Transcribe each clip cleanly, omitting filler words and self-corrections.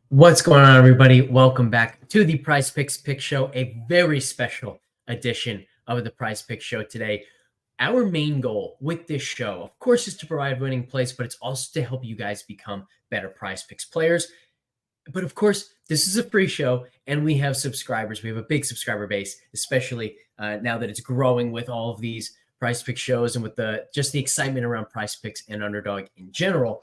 What's going on, everybody? Welcome back to the PrizePicks Pick Show, a very special edition of the PrizePicks Show today. Our main goal with this show, of course, is to provide winning plays, but it's also to help you guys become better PrizePicks players. But of course, this is a free show, and we have subscribers. We have a big subscriber base, especially now that it's growing with all of these PrizePicks shows and with just the excitement around PrizePicks and Underdog in general.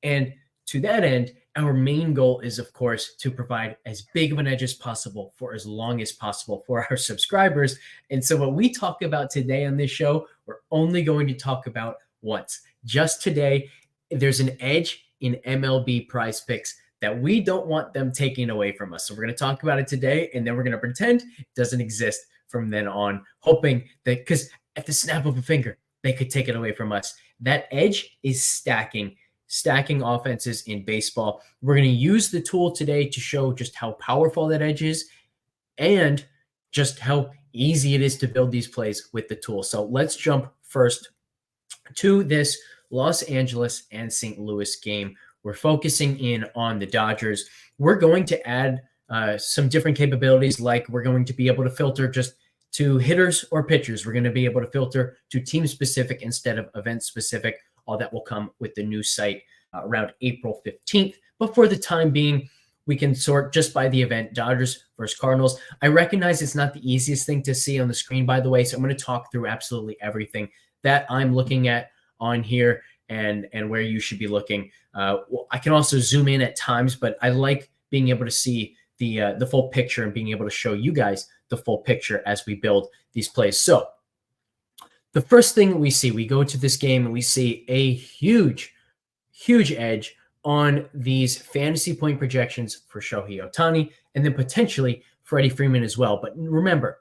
And to that end, our main goal is, of course, to provide as big of an edge as possible for as long as possible for our subscribers. And so what we talk about today on this show, we're only going to talk about once. Just today, there's an edge in MLB PrizePicks that we don't want them taking away from us. So we're going to talk about it today, and then we're going to pretend it doesn't exist from then on, hoping that, because at the snap of a finger, they could take it away from us. That edge is stacking offenses in baseball. We're going to use the tool today to show just how powerful that edge is and just how easy it is to build these plays with the tool. So let's jump first to this Los Angeles and St. Louis game. We're focusing in on the Dodgers. We're going to add some different capabilities, like we're going to be able to filter just to hitters or pitchers. We're going to be able to filter to team specific instead of event specific. All that will come with the new site around April 15th. But for the time being, we can sort just by the event, Dodgers versus Cardinals. I recognize it's not the easiest thing to see on the screen, by the way, so I'm going to talk through absolutely everything that I'm looking at on here and where you should be looking. I can also zoom in at times, but I like being able to see the full picture and being able to show you guys the full picture as we build these plays. So the first thing we see, we go to this game and we see a huge edge on these fantasy point projections for Shohei Ohtani and then potentially Freddie Freeman as well. But remember,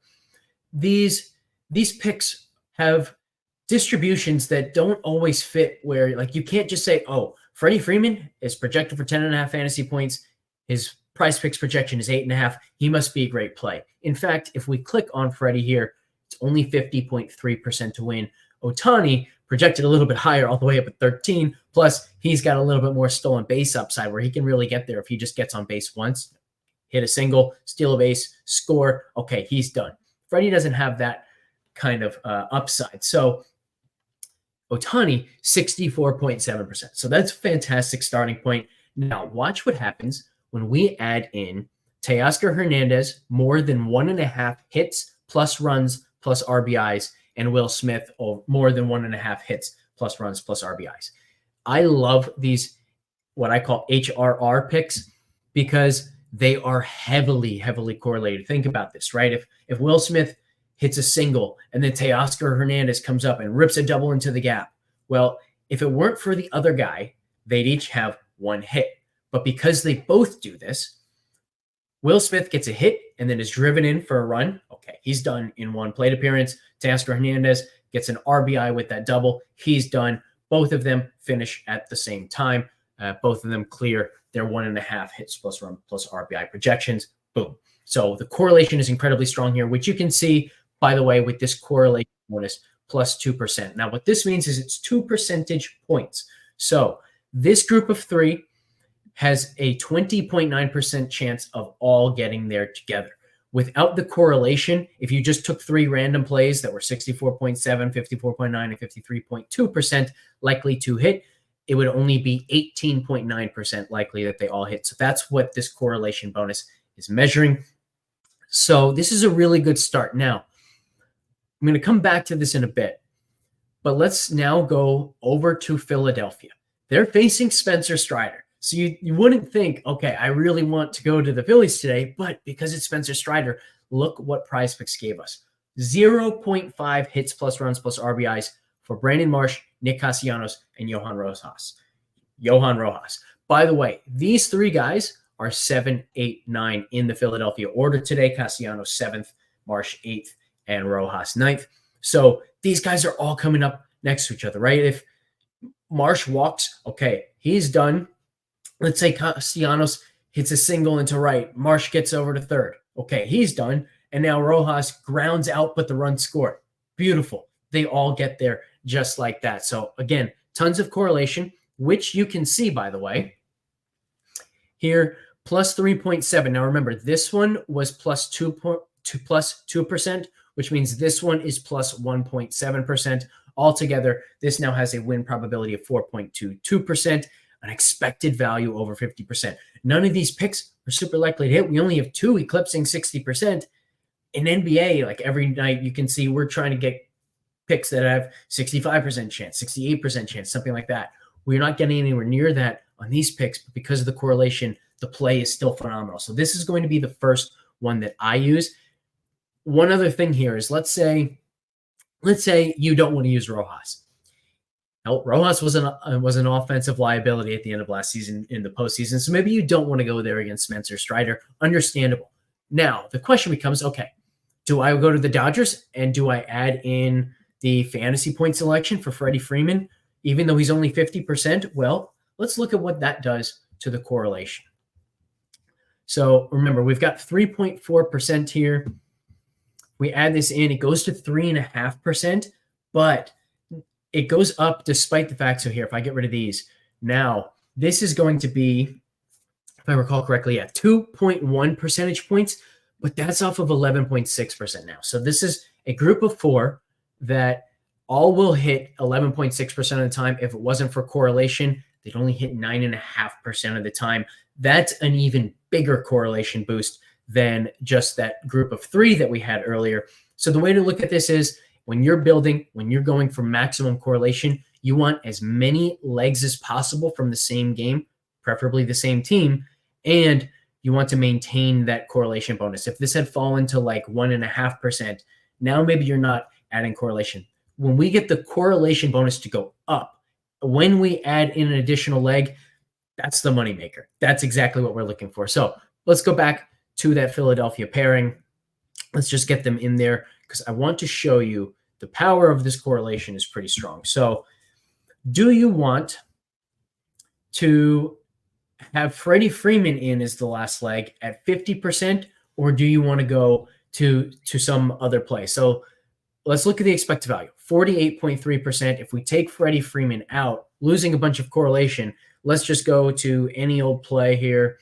these picks have distributions that don't always fit, where like you can't just say, oh, Freddie Freeman is projected for 10.5 fantasy points. His PrizePicks projection is 8.5. He must be a great play. In fact, if we click on Freddie here, it's only 50.3% to win. Ohtani projected a little bit higher, all the way up at 13. Plus, he's got a little bit more stolen base upside, where he can really get there if he just gets on base once, hit a single, steal a base, score. Okay, he's done. Freddie doesn't have that kind of upside. So Ohtani, 64.7%. So that's a fantastic starting point. Now, watch what happens when we add in Teoscar Hernandez, more than 1.5 hits plus runs plus RBIs, and Will Smith, more than 1.5 hits plus runs plus RBIs. I love these, what I call HRR picks, because they are heavily correlated. Think about this, right? If Will Smith hits a single and then Teoscar Hernandez comes up and rips a double into the gap, well, if it weren't for the other guy, they'd each have one hit. But because they both do this, Will Smith gets a hit and then is driven in for a run. Okay, he's done in one plate appearance. Teoscar Hernandez gets an RBI with that double. He's done. Both of them finish at the same time. Both of them clear their 1.5 hits plus run plus RBI projections. Boom. So the correlation is incredibly strong here, which you can see, by the way, with this correlation bonus plus 2%. Now, what this means is it's 2 percentage points. So this group of three has a 20.9% chance of all getting there together. Without the correlation, if you just took three random plays that were 64.7, 54.9, and 53.2% likely to hit, it would only be 18.9% likely that they all hit. So that's what this correlation bonus is measuring. So this is a really good start. Now, I'm going to come back to this in a bit, but let's now go over to Philadelphia. They're facing Spencer Strider. So you wouldn't think, okay, I really want to go to the Phillies today, but because it's Spencer Strider, look what PrizePicks gave us. 0.5 hits plus runs plus RBIs for Brandon Marsh, Nick Castellanos, and Johan Rojas. By the way, these three guys are 7, 8, 9 in the Philadelphia order today. Castellanos 7th, Marsh 8th, and Rojas 9th. So these guys are all coming up next to each other, right? If Marsh walks, okay, he's done. Let's say Castellanos hits a single into right. Marsh gets over to third. Okay, he's done. And now Rojas grounds out, but the run scored. Beautiful. They all get there just like that. So again, tons of correlation, which you can see, by the way, here plus 3.7. Now remember, this one was plus 2%, which means this one is plus 1.7%. Altogether, this now has a win probability of 4.22%, an expected value over 50%. None of these picks are super likely to hit. We only have 2 eclipsing 60%. In NBA, like every night, you can see we're trying to get picks that have 65% chance, 68% chance, something like that. We're not getting anywhere near that on these picks, but because of the correlation, the play is still phenomenal. So this is going to be the first one that I use. One other thing here is let's say you don't want to use Rojas. Now, Rojas was an offensive liability at the end of last season in the postseason, so maybe you don't want to go there against Spencer Strider. Understandable. Now, the question becomes, okay, do I go to the Dodgers and do I add in the fantasy point selection for Freddie Freeman, even though he's only 50%? Well, let's look at what that does to the correlation. So remember, we've got 3.4% here. We add this in, it goes to 3.5%, but it goes up despite the fact. So here, if I get rid of these, now this is going to be, if I recall correctly, 2.1 percentage points, but that's off of 11.6% now. So this is a group of 4 that all will hit 11.6% of the time. If it wasn't for correlation, they'd only hit 9.5% of the time. That's an even bigger correlation boost than just that group of 3 that we had earlier. So the way to look at this is when you're building, when you're going for maximum correlation, you want as many legs as possible from the same game, preferably the same team, and you want to maintain that correlation bonus. If this had fallen to like 1.5%, now maybe you're not adding correlation. When we get the correlation bonus to go up, when we add in an additional leg, that's the moneymaker. That's exactly what we're looking for. So let's go back to that Philadelphia pairing. Let's just get them in there because I want to show you the power of this correlation is pretty strong. So do you want to have Freddie Freeman in as the last leg at 50%, or do you want to go to some other play? So let's look at the expected value, 48.3%. If we take Freddie Freeman out, losing a bunch of correlation, let's just go to any old play here.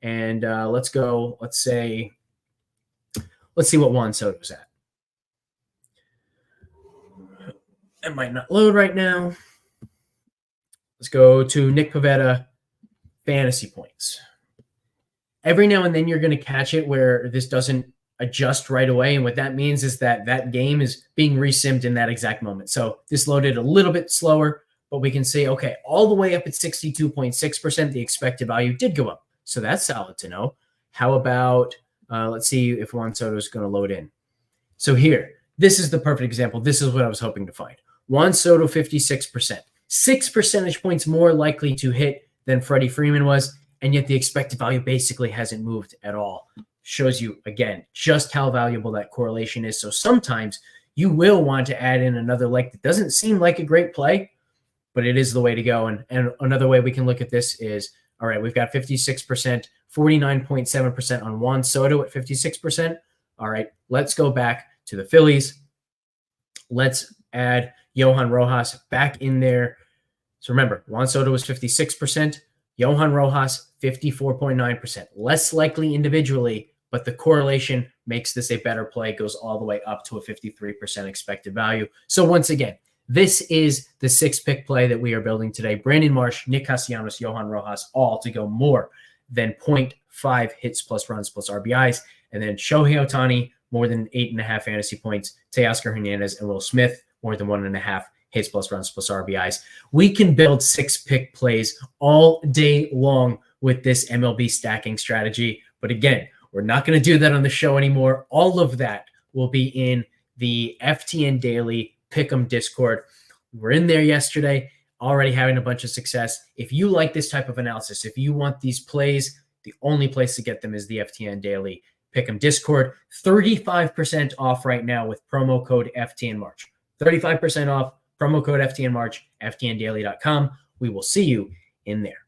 And let's see what Juan Soto's at. It might not load right now. Let's go to Nick Pivetta, fantasy points. Every now and then you're going to catch it where this doesn't adjust right away. And what that means is that game is being resimmed in that exact moment. So this loaded a little bit slower, but we can see, okay, all the way up at 62.6%, the expected value did go up. So that's solid to know. How about, let's see if Juan Soto is going to load in. So here, this is the perfect example. This is what I was hoping to find. Juan Soto, 56%. 6 percentage points more likely to hit than Freddie Freeman was, and yet the expected value basically hasn't moved at all. Shows you, again, just how valuable that correlation is. So sometimes you will want to add in another leg that doesn't seem like a great play, but it is the way to go. And another way we can look at this is, all right, we've got 56%, 49.7% on Juan Soto at 56%. All right, let's go back to the Phillies. Let's add Johan Rojas back in there. So remember, Juan Soto was 56%, Johan Rojas 54.9%. Less likely individually, but the correlation makes this a better play, goes all the way up to a 53% expected value. So once again, this is the 6-pick play that we are building today. Brandon Marsh, Nick Castellanos, Johan Rojas, all to go more than 0.5 hits plus runs plus RBIs. And then Shohei Ohtani, more than 8.5 fantasy points. Teoscar Hernandez and Will Smith, more than 1.5 hits plus runs plus RBIs. We can build 6-pick plays all day long with this MLB stacking strategy. But again, we're not going to do that on the show anymore. All of that will be in the FTN Daily Pick'em Discord. We're in there yesterday, already having a bunch of success. If you like this type of analysis, if you want these plays, the only place to get them is the FTN Daily Pick'em Discord. 35% off right now with promo code FTN March. 35% off, promo code FTN March, ftndaily.com. We will see you in there.